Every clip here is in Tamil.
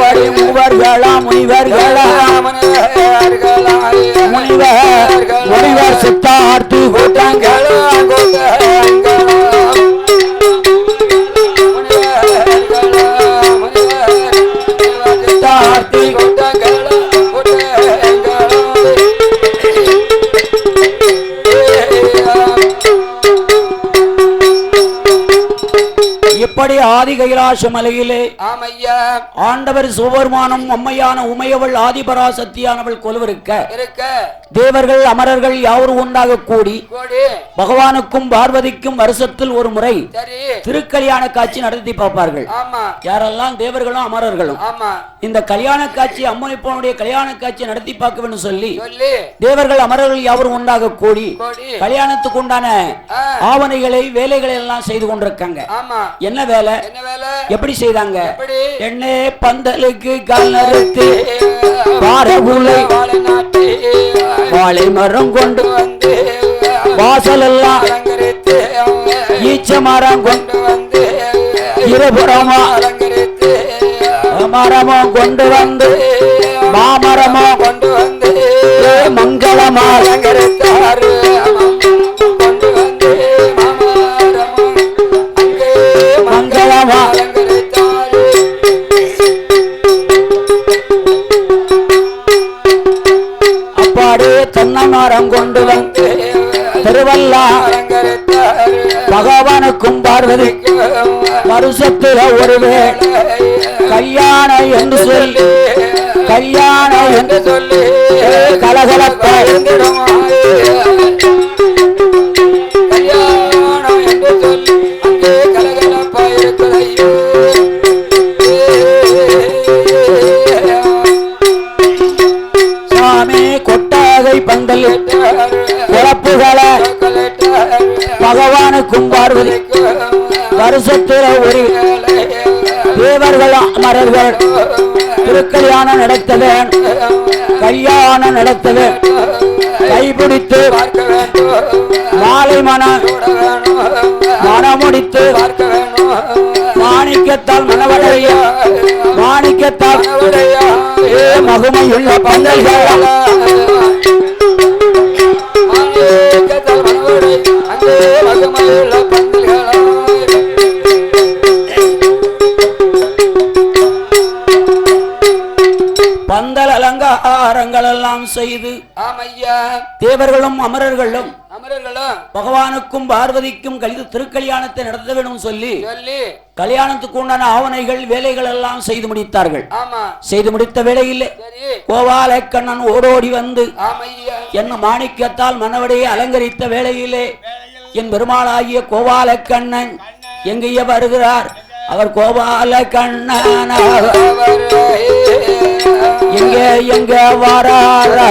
அப்படி மூவர்களா முனிவர்களா முனிவர் சித்தார்த்தி கூட்டங்களா சித்தார்த்தி இப்படி ஆதி கைலாச மலையிலே ஆண்டவர் சிவபெருமானும் அம்மையான உமையவள் ஆதிபராசக்தியானவள் கொலுவிருக்க தேவர்கள் அமரர்கள் யாவரும் ஒன்றாக கூடி பகவானுக்கும் பார்வதிக்கும் வருஷத்தில் ஒரு முறை திருக்கல்யாண காட்சி நடத்தி பார்ப்பார்கள். யாரெல்லாம் தேவர்களும் அமரர்களும் இந்த கல்யாண காட்சி அம்மனிப்பனுடைய கல்யாண காட்சி நடத்தி பார்க்க வேண்டும் சொல்லி தேவர்கள் அமரர்கள் யாவரும் ஒன்றாக கூடி கல்யாணத்துக்கு உண்டான ஆவணைகளை வேலைகளை எல்லாம் செய்து கொண்டிருக்காங்க. என்ன வேலை எப்படி செய்தாங்க? எண்ணெய் பந்தலுக்கு கல்லறுத்து பாரகுலை வாழை மரம் கொண்டு வந்து வாசல் எல்லாம் ஈச்ச மரம் கொண்டு வந்து இருபுறமா மரமும் கொண்டு வந்து மாமரமும் கொண்டு வந்து மங்களமா அலங்கரித்தாரு. மங்களமா அப்பாடு தென்னமரம் கொண்டு வந்து திருவல்லா பகவானுக்கும் பார்வதிக்கும் வருஷத்துல ஒருவே கல்யாணம் என்று சொல்லி கல்யாணம் என்று சொல்லி கலகலப்பா கல்யாணம் என்று சொல்லி அங்கே கலகலப்பா இருக்கிறையோ. சாமி கொட்டாகை பந்தல் குழப்புகளை பகவானுக்கும் பார்வதிக்கும் வருஷத்தில் ஒரு தேவர்கள் அமரர்கள் திருக்கல்யாணம் நடத்தவேன் கல்யாணம் நடத்தவேன் கைபிடித்து மாலை மனமுடித்து மாணிக்கத்தால் மனவடைய மாணிக்கத்தால் மகுமையுள்ள பந்தல்கள் பந்தல் அலங்காரங்கள் எல்லாம் செய்து தேவர்களும் அமரர்களும் பகவானுக்கும் பார்வதிக்கும் திருக்கல்யாணத்தை நடத்த வேண்டும் சொல்லி கல்யாணத்துக்கு உண்டான ஆவணைகள் வேலைகள் எல்லாம் செய்து முடித்தார்கள். செய்து முடித்த வேளையில் கோபால கண்ணன் ஓடோடி வந்து என்ன மாணிக்கத்தால் மனவடையை அலங்கரித்த வேளையிலே என் பெருமாளாகிய கோபால கண்ணன் எங்கேயே வருகிறார். அவர் கோபால கண்ணன் எங்க வராரா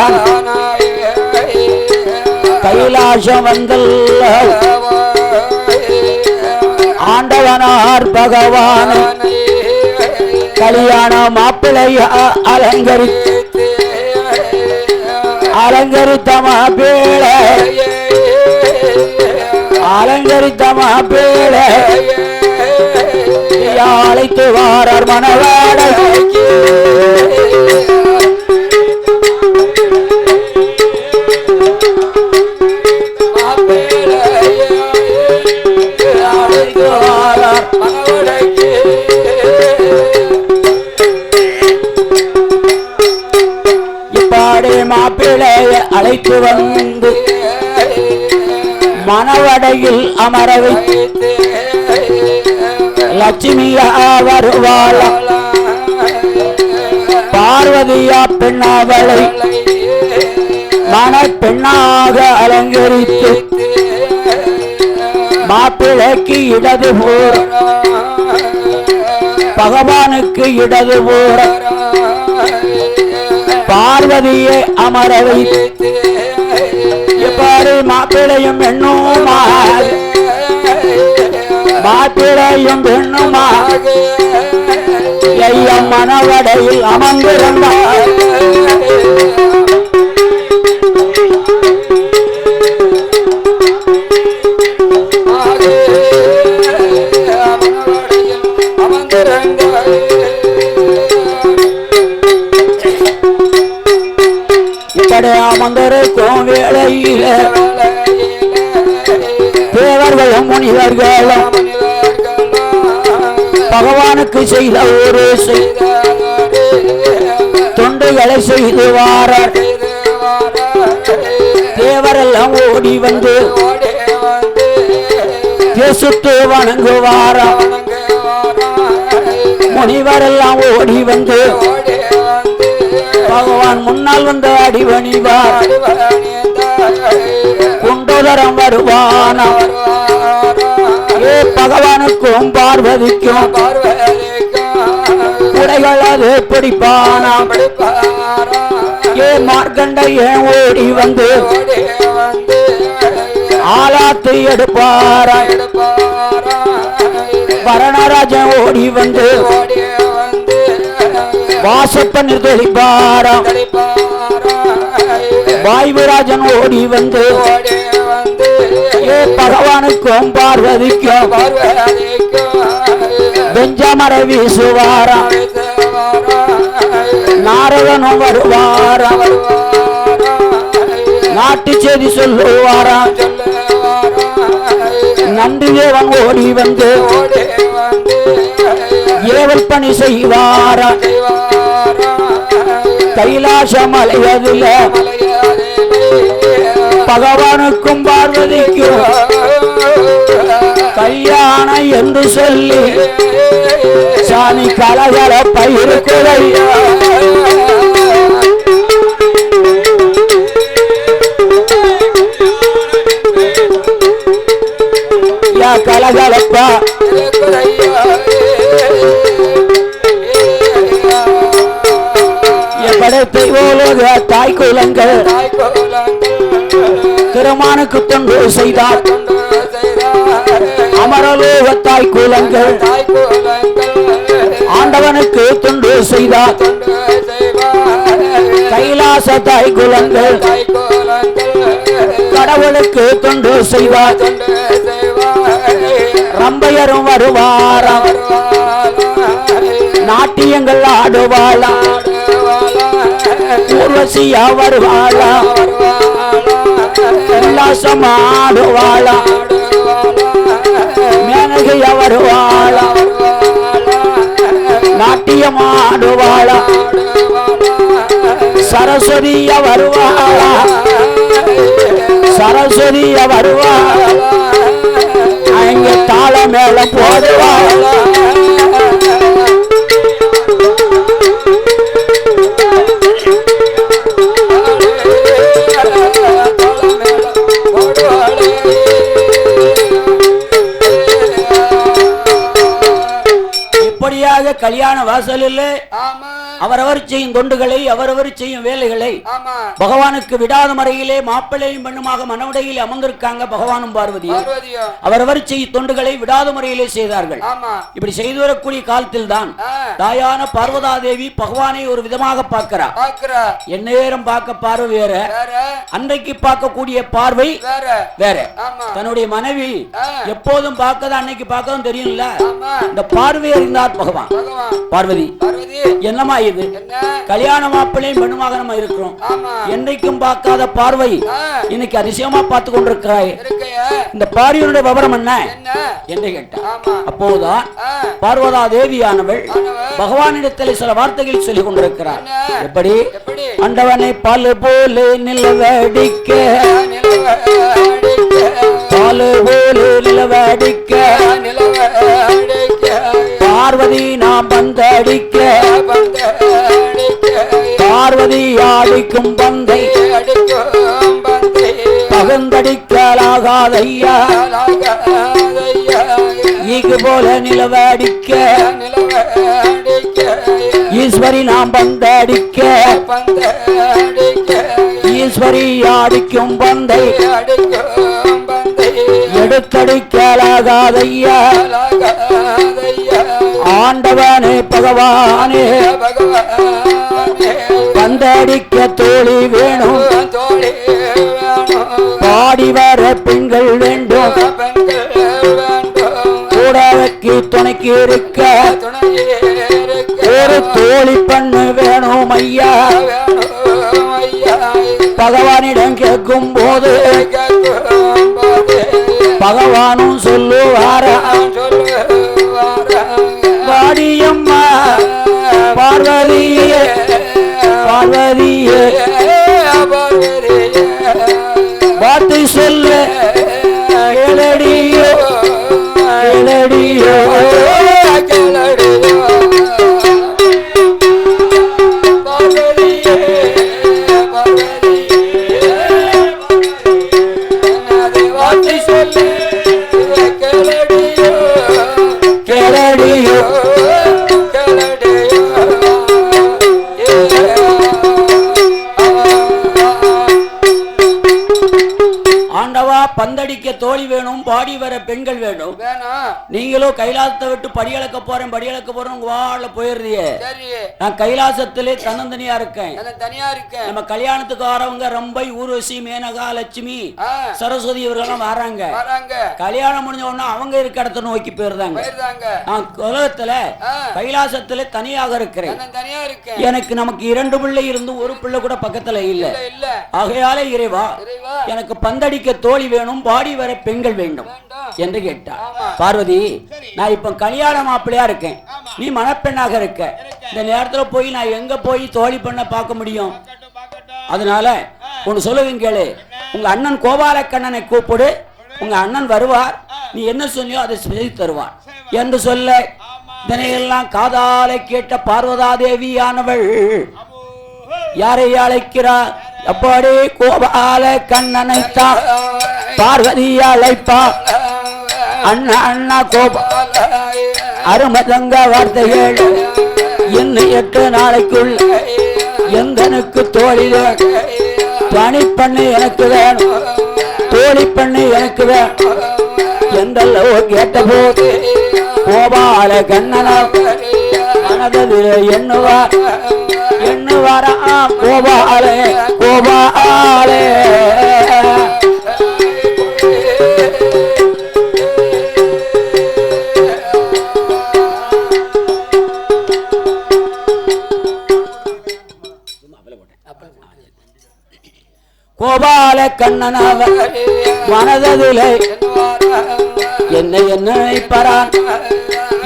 கைலாசம் வந்தல்ல ஆண்டவனார் பகவான் கல்யாண மாப்பிளைய அலங்கரித்த மாப்பிளை அலங்கரித்த மாப்பிளை அழைத்து வாரார் மணவாடை இப்பாடு மாப்பிளைய அழைத்து வந்து மணவடையில் அமர வைத்து லட்சுமியா வருவாள பார்வதியா பெண்ணாவளை மணப்பெண்ணாக அலங்கரித்து மாப்பிளைக்கு இடது போற பகவானுக்கு இடது போற பார்வதியை அமர வைத்து இப்பாடு மாப்பிளையும் பெண்ணுமாக மாப்பிளையும் பெண்ணுமாக ஐயம் மணவடையில் அமர்ந்திருந்தார். செய்த ஒரு தொண்டுகளை செய்து வார தேவரெல்லாம் ஓடி வந்து தேசுத்து வணங்குவாரா முனிவரெல்லாம் ஓடி வந்து பகவான் முன்னால் வந்து அடிபணிவார் குண்டோதரம் வருவானா பகவானுக்கும் பார்வதிக்கும் உடைகள் அது பிடிப்பானா மார்க்கண்டையன் ஓடி வந்து ஆலாத்து எடுப்பாரா வரணராஜன் ஓடி வந்து வாசப்பண்ணீர் தெளிப்பாரா வாய்விராஜன் ஓடி வந்து பகவானுக்கும் பார்வதிக்கும் பெஞ்சமர வீசுவாரா நாரதனும் வருவாரா நாட்டு செய்தி சொல்லுவாரா நன்றி தேவன் ஓடி வந்து ஏவல் பணி செய்வாரா கைலாச மலையதில பகவானுக்கும் பார்வதிக்கும் கல்யாணம் என்று சொல்லி சாமி கலகல பயிருக்குறையா கலகலப்பா படைத்தை ஓலோக தாய் குலங்கள் திருமானுக்கு தொண்டு செய்தார் அமரலோக தாய் குலங்கள் ஆண்டவனுக்கு தொண்டு செய்தார் கைலாச தாய் குலங்கள் கடவுளுக்கு தொண்டு செய்வார் ரம்பையரும் வருவாரா நாட்டியங்கள் ஆடுவாளா ஊர்வசியா வருவாளா உல்லாசம் ஆடுவாளா மேனகைய வருவாளா நாட்டியம் ஆடுவாளா சரஸ்வதிய வருவாளா சரஸ்வதிய வருவாளா அங்க தாள மேல போடுவாளா கல்யாண வாசலில் அவரவர் செய்யும் தொண்டுகளை அவரவர் செய்யும் வேலைகளை பகவானுக்கு விடாத முறையிலே மாப்பிள்ளையும் பெண்ணுமாக மனவுடையில் அமர்ந்திருக்காங்க பகவானும் பார்வதி அவரவர் செய்யும் தொண்டுகளை விடாத முறையிலே செய்தார்கள். இப்படி செய்து வரக்கூடிய காலத்தில் தான் தாயான பார்வதா தேவி பகவானை ஒரு விதமாக பார்க்கிறார். என்ன நேரம் பார்க்க பார்வை வேற, அன்றைக்கு பார்க்கக்கூடிய பார்வை வேற. தன்னுடைய மனைவி எப்போதும் பார்க்கதான் அன்னைக்கு பார்க்கவும் தெரியும்ல, இந்த பார்வை அறிந்தார் பகவான். பார்வதி என்னமா இது கல்யாண மாப்பிள்ளையும் பெண்ணுமாக நம்ம இருக்கிறோம், என்றைக்கும் பார்க்காத பார்வை இன்னைக்கு அதிசயமா பார்த்து கொண்டிருக்கிறாய், இந்த பார்வையுடைய விவரம் என்ன என்று கேட்டார். அப்போதுதான் பார்வதா தேவியானவள் பகவானிடத்தில் சில வார்த்தைகள் சொல்லிக் கொண்டிருக்கிறார். எப்படி? ஆண்டவனை பால் போல நிலவடிக்க, பால் போல நிலவடிக்க, பார்வதி நாம் பந்தடிக்க, பார்வதி ஆடிக்கும் பந்தை பகந்தடிக்கலாகாதையா, ஈகு போல நிலவடிக்க, ஈஸ்வரி நாம் பந்தடிக்க, ஈஸ்வரி ஆடிக்கும் பந்தை எடுத்தடிக்கலாகாதையா, ஆண்டவனே பகவானே பந்தடிக்க தோழி வேணும், பாடி வர பெண்கள் வேண்டும், கூடவைக்கு துணைக்கு இருக்க ஒரு தோழி பண்ணு வேணும் ஐயா. பகவானிடம் கேட்கும் போது பகவானும் சொல்லுவாரா, வாடியம்மா பந்தடிக்க தோழி வேணும், பாடி வர பெண்கள் வேணும். நீங்களும் கைலாசத்தை விட்டு படியளக்க போறேன் உங்க வாழ போயிடுறியே. நான் கைலாசத்திலே தன்னந்தனியா இருக்கேன். நம்ம கல்யாணத்துக்கு வரவங்க ரம்பை, ஊர்வசி, மேனகா, லட்சுமி, சரஸ்வதி இவர்களெல்லாம் வராங்க. கல்யாணம் முடிஞ்ச உடனே அவங்க இருக்க இடத்த நோக்கி போயிருந்தாங்க. நான் உலகத்துல கைலாசத்துல தனியாக இருக்கிறேன். எனக்கு நமக்கு 2 பிள்ளை இருந்து ஒரு பிள்ளை கூட பக்கத்துல இல்ல. ஆகையாலே இறைவா எனக்கு பந்தடிக்க தோழி வேணும், பாடி வர பெண்கள் வேண்டும் என்று கேட்டார். பார்வதி, நான் இப்ப கல்யாண மாப்பிள்ளையா இருக்கேன், நீ மணப்பெண்ணாக இருக்க. இந்த நேரத்துல போய் நான் எங்க போய் தோழி பண்ண பார்க்க முடியும்? அதனால ஒன்னு சொல்லுங்க கேளு. உங்க அண்ணன் கோபாலக்கண்ணனை கூப்பிடு, உங்க அண்ணன் வருவார், நீ என்ன சொன்னியோ அதை செய்து தருவார் என்று சொல்ல, இதனையெல்லாம் காதால கேட்ட பார்வதா தேவியானவள் யாரை அழைக்கிறார்? அப்படி கோபால கண்ணனைத்தான் பார்வதி அழைப்பா. அண்ணா அண்ணா கோபால அருமதங்க வார்த்தைகள் இன்னும் 8 நாளைக்குள் எந்தனுக்கு தோழி பணி பண்ணு எனக்கு வேணும், தோழி பண்ணு எனக்கு வேணும் என்றல்லவோ கேட்டபோது கோபால கண்ணனா மனதில் எண்ணுவாரா கோபாலே கோபாலே. கோபால கண்ணனாவ மனதிலே என்ன நினைப்பறான்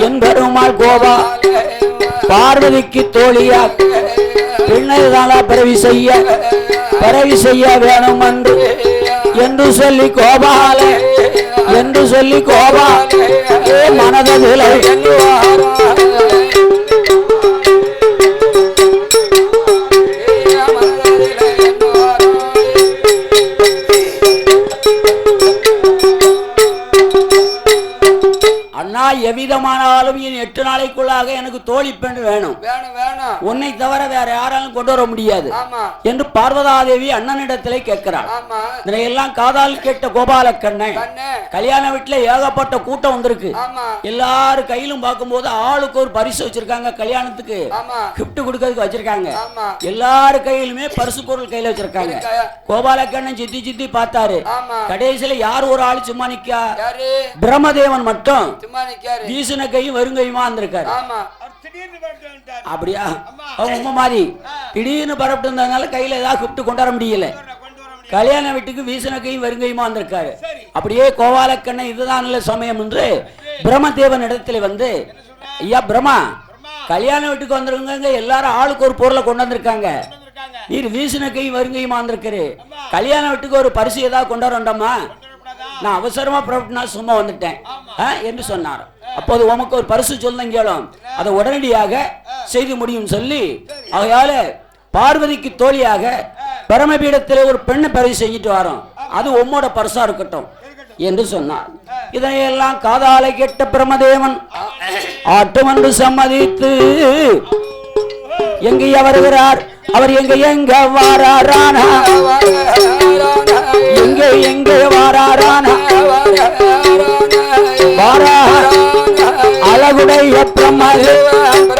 என்பருமாள் கோபா பார்வதிக்கு தோழியா பிள்ளைதானா பிறவி செய்ய வேணும் என்று சொல்லி கோபாலே மனதிலே எவ்விதமானாலும் 8 நாளைக்குள்ளாக எனக்கு தோழி பெண் வேணும், உன்னை தவிர வேற யாராலும் கொண்டு வர முடியாது என்று பார்வதாதேவி அண்ணனிடத்திலே கேட்கிறார். இதனையெல்லாம் காதால் கேட்ட கோபாலக்கண்ணன் கல்யாண வீட்டுல ஏகப்பட்ட கூட்டம் வந்திருக்கு. எல்லாரும் கையிலும் பார்க்கும்போது ஆளுக்கு ஒரு பரிசு வச்சிருக்காங்க, கல்யாணத்துக்கு கிஃப்ட் கொடுக்கறதுக்கு வச்சிருக்காங்க. எல்லாரு கையிலுமே பரிசு பொருள் கையில வச்சிருக்காங்க. கோபாலக்கண்ணன் சித்தி பார்த்தாரு. கடைசியில யார் ஒரு ஆளு சும்மா நிக்கா? பிரம்மதேவன் மட்டும் வீசின கையும் வருங்கையுமா இருந்திருக்காரு. அப்படியா? அவங்க மாதிரி திடீர்னு பரப்பிட்டு இருந்ததுனால கையில ஏதாவது கூப்பிட்டு கொண்டாட முடியல. கல்யாண வீட்டுக்கு வீசின கையும் வருங்கையுமா இருந்திருக்காரு. அப்படியே கோபாலக்கண்ணன் இதுதான் நல்ல சமயம் என்று பிரம்மதேவன் இடத்துல வந்து, ஐயா பிரம்மா, கல்யாண வீட்டுக்கு வந்திருக்காங்க, எல்லாரும் ஆளுக்கு ஒரு பொருளை கொண்டு வந்திருக்காங்க, நீர் வீசின கையும் வருங்கையுமா இருந்திருக்காரு, கல்யாண வீட்டுக்கு ஒரு பரிசு ஏதாவது கொண்டாட வேண்டாமா? நான் அவசரமா புறப்பட்டுனா சும்மா வந்துட்டேன் என்று சொன்னார். அப்போது உமக்கு ஒரு பரிசு சொல்லுங்க கேளும், அதை உடனடியாக செய்து முடியும் சொல்லி, ஆகையால பார்வதிக்கு தோழியாக பரமபீடத்தில் ஒரு பெண்ணை பரிசு செஞ்சுட்டு வரோம், அது உம்மோட பரிசா இருக்கட்டும் என்று சொன்னார். இதனையெல்லாம் காதால கேட்ட பிரம்மதேவன் ஆட்டுமன்று சம்மதித்து எங்கேயா வருகிறார், அவர் எங்க வாராரானா, எங்கே வாராரானா, வாரா அழகுடைய பிரம்மதேவன்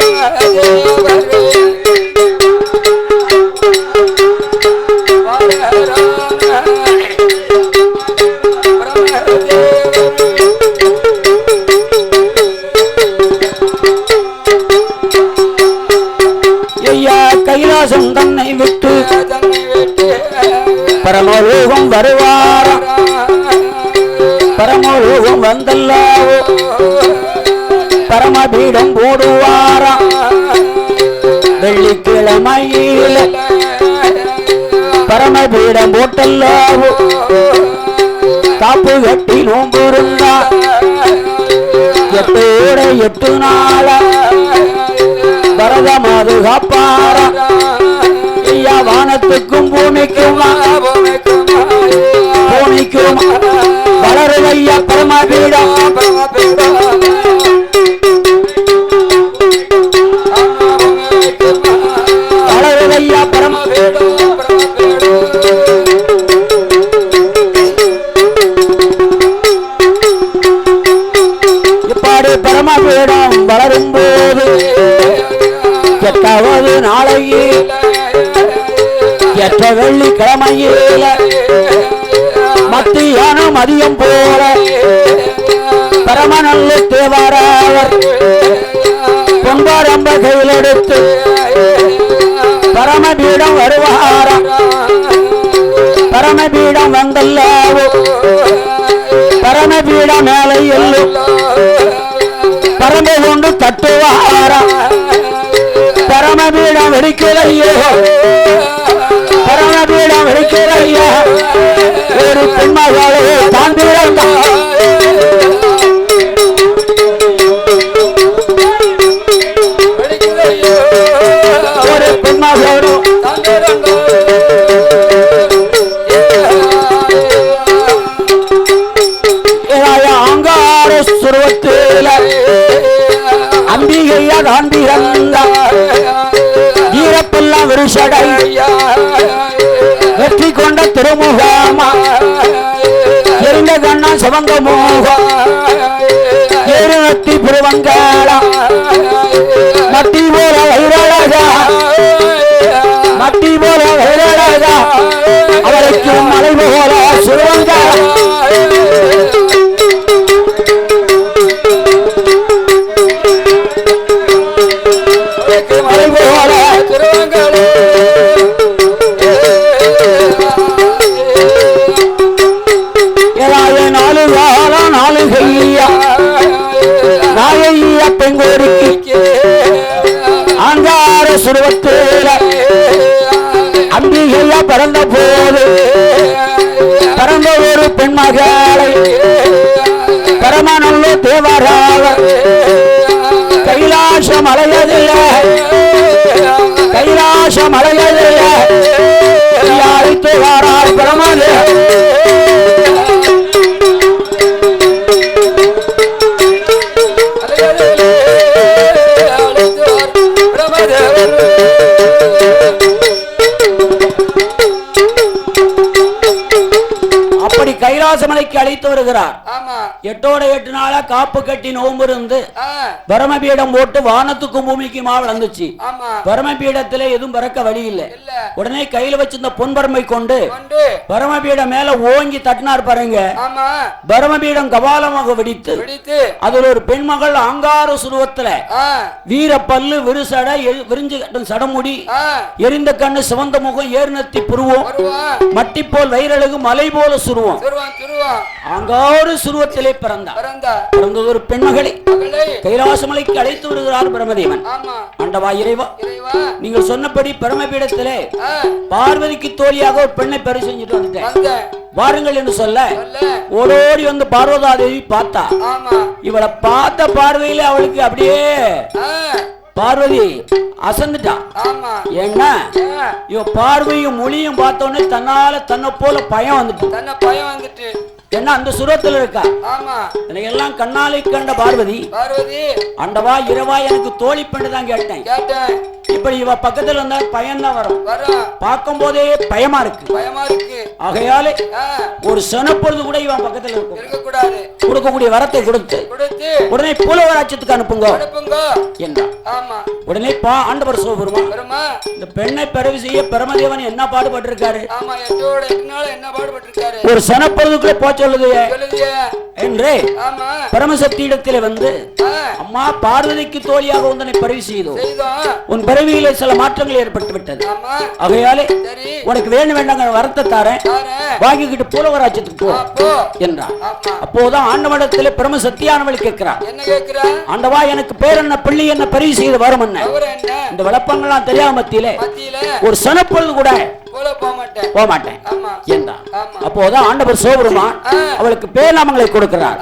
கைலாசம் தன்னை விட்டு பரமலோகம் வருவார், பரமலோகம் வந்தல்லாவோ பரமபீடம் போடுவாரா, வெள்ளிக்கிழமையில் பரமபீடம் போட்டல்லாவோ காப்பு கட்டி நோம்பு இருந்தா 8 நாளா வரத மாது காப்பாரா, ஐயா வானத்துக்கும் பூமிக்கும் வளருதையா பரமபீடம், வளருதையா பரமபீடம். எட்டாவது நாளையில் எட்ட வெள்ளிக்கிழமையில் மத்தியானம் மதியம் போல பரமநல்ல தேவாராவர் பொன்பாரம்ப கையில் எடுத்து பரமபீடம் வருவாராம். பரமபீடம் வந்தல்லாவோ பரமபீடம் மேலே எல்லும் பரம்பை கொண்டு தட்டுவாராம். பரமபீடம் வெடிக்கலையோ பரமபீடம் வெடிக்கலையா ஒரு பெண்மகளே தான் பிறந்தார். ஒரு பெண்மகளோடு அங்கார சுருவத்தில் அம்பிகையா தான் பிறந்தார். ஈரப்பெல்லாம் விருஷடை வெற்றி கொண்ட திருமுகமா எரிந்த கண்ணா சிவங்க மோகம் ஏறுநத்தி புருவங்காளா மட்டி போல வைரழகா மட்டி போல வைரழகா அவருக்கு மலை போல சுருவங்காளா மலை போல சுருவங்காளா நாலு கால நாலு கையா நாயையா பெங்கோடிக்கு அங்கார சுருவத்தில் அம்பிகையா பிறந்த போது பிறந்த ஒரு பெண்மகளை பரமநல்ல தேவராக கைலாசம் அலையதில்லை கைலாசம் அலையதில்லை அழைத்து வாரார் பரமதே அப்படி கைலாசமலைக்கு அழைத்து வருகிறார். எட்டோட 8 நாளா காப்பு கட்டி நோம்பு இருந்து பரமபீடம் போட்டு வானத்துக்கும் பூமிக்குமா வளர்ந்துச்சு. பரமபீடத்திலே எதுவும் பறக்க வழி இல்லை. உடனே கையில வச்சிருந்த பொன்பரமை கொண்டு பரமபீடம் மேல ஓங்கி தட்டினார் பாருங்க. பரமபீடம் கபாலமாக வெடித்து அதுல ஒரு பெண்மகள் அங்கார சுருவத்துல வீர பல்லு விருசடை விரிஞ்சு கட்டும் சடமுடி எரிந்த கண்ணு சிவந்த முகம் ஏர்நத்தி புருவம் மட்டி போல் வயிறழகு மலை போல சுருவம் அங்காறு சுருவத்திலே பிறந்த ஒரு பெண்மகளை கைலாசமலைக்கு அழைத்து வருகிறார் பிரம்மதேவன். ஆண்டவா இறைவா, நீங்கள் சொன்னபடி பரமபீடத்திலே பார்வதிக்கு தோழியாக ஒரு பெண்ணை பரிசு செஞ்சுட்டு வந்துட்டேன், வாருங்கள் என்று சொல்ல ஓடோடி வந்து பார்வதாதேவி பார்த்தா. இவளை பார்த்த பார்வையில அவளுக்கு அப்படியே பார்வதி அசந்துட்டா. ஏன்னா இவ பார்வையும் மொழியும் பார்த்தோன்னே தன்னை போல பயம் வந்துட்டு என்ன அந்த சுரத்துல இருக்கா. எல்லாம் கண்ணாலை கண்ட பார்வதி ஆண்டவா இரவா எனக்கு தோழி பெண்ணு தான் கேட்டேன். இப்படி இவ பக்கத்துல இருந்தா பயம் தான் வரும். பார்க்கும் போதே பயமா இருக்கு. ஆகையாலே ஒரு சனப்பொழுது கூட இவன் பக்கத்துல இருக்கக்கூடாது. கொடுக்கக்கூடிய வரத்தை கொடுத்து உடனே புலவராட்சியத்துக்கு அனுப்புங்க என்றார். உடனே ஆண்டவர் சிவபெருமான் இந்த பெண்ணை பிறவி செய்ய பிரமதேவன் என்ன பாடுபட்டு இருக்காரு. ஒரு சனப்பொழுதுக்குள்ள போச்சு என்று பரமசக்தி இடத்திலே வந்து அம்மா பார்வதிக்கு தோழியாக உன்னை பரிவு செய்தோம். உன் பரவியிலே சில மாற்றங்கள் ஏற்பட்டு விட்டது. ஆகையாலே உனக்கு வேணும் வேண்டாங்க வரத்தை தாரேன், வாங்கிக்கிட்டு புலவராட்சியத்துக்கு போ என்றார். அப்போதான் ஆண்டவனிடத்திலே பரமசக்தியானவள் கேட்கிறார். ஆண்டவா எனக்கு பேர் என்ன பிள்ளை என்ன பரிவு செய்து வரும் என்ன இந்த விளப்பங்கள்லாம் தெரியாம மத்தியிலே ஒரு சனப்பொழுது கூட போக மாட்டேன் என்றார். அப்போதான் ஆண்டவர் சிவபெருமான் அவளுக்கு பேர் நாமங்களை கொடுக்கிறார்.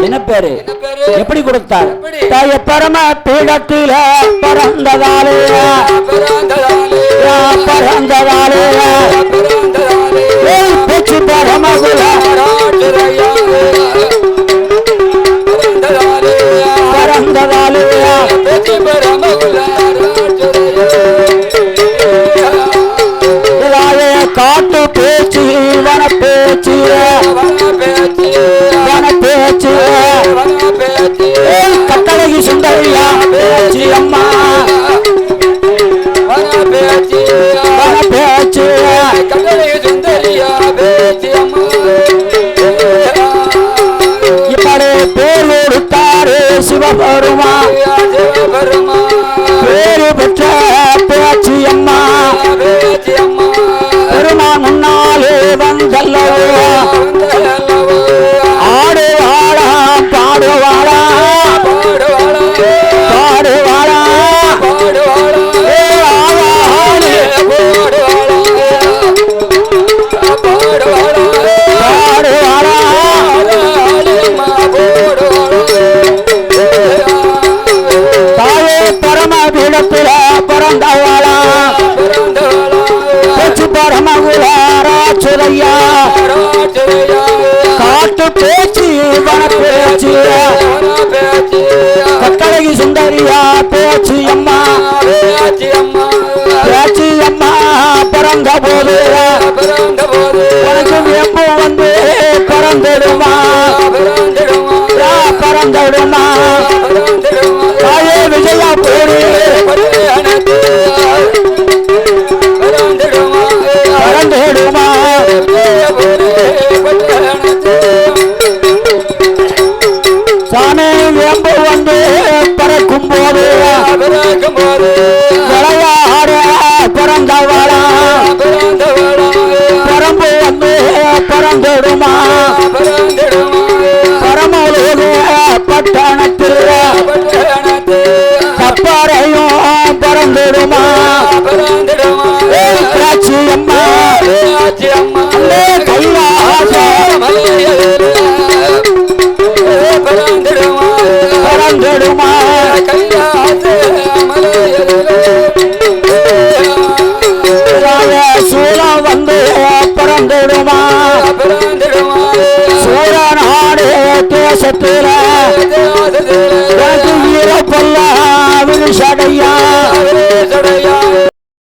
என்ன பேரு எப்படி கொடுத்தார்? தாய பரம பீடத்தில பறந்ததாலே பேச்சு பரமகுல பறந்ததாலே காட்டு பேச்சு வன பேச்சு கட்டளகி சுந்தரியா பேச்சு அம்மா பெற்ற பேச்சு அம்மா பெருமான் முன்னாலே வந்தல்லவோ ஆடு வாழா பாடுவாளா பாடுவாளா தாயே பரமபீடத்தில பிறந்தவாளா பேச்சு பரமகுலாராச்சுரையா காட்டு பேச்சு வனப்பேச்சு கட்டழகி சுந்தரியா பேச்சு அம்மா பேச்சு அம்மா பிறந்த போது உனக்கு எப்போ வந்து பிறந்திடுமா பிறந்திடுமா தாயே விஜயா போடு பிறந்திடுமா சாமி எம்பு வந்து பறக்கும் போது விளையாட பிறந்தவளா பரம்பு வந்து பிறந்திடுமா பரமலோக பட்டணத்தில் கப்பாரையும் பிறந்திடுமா காட்சி அம்மா கைலாச பிறந்திடுமா சூழம் வந்து பிறந்திடுமா சூழநாடு தேசத்தில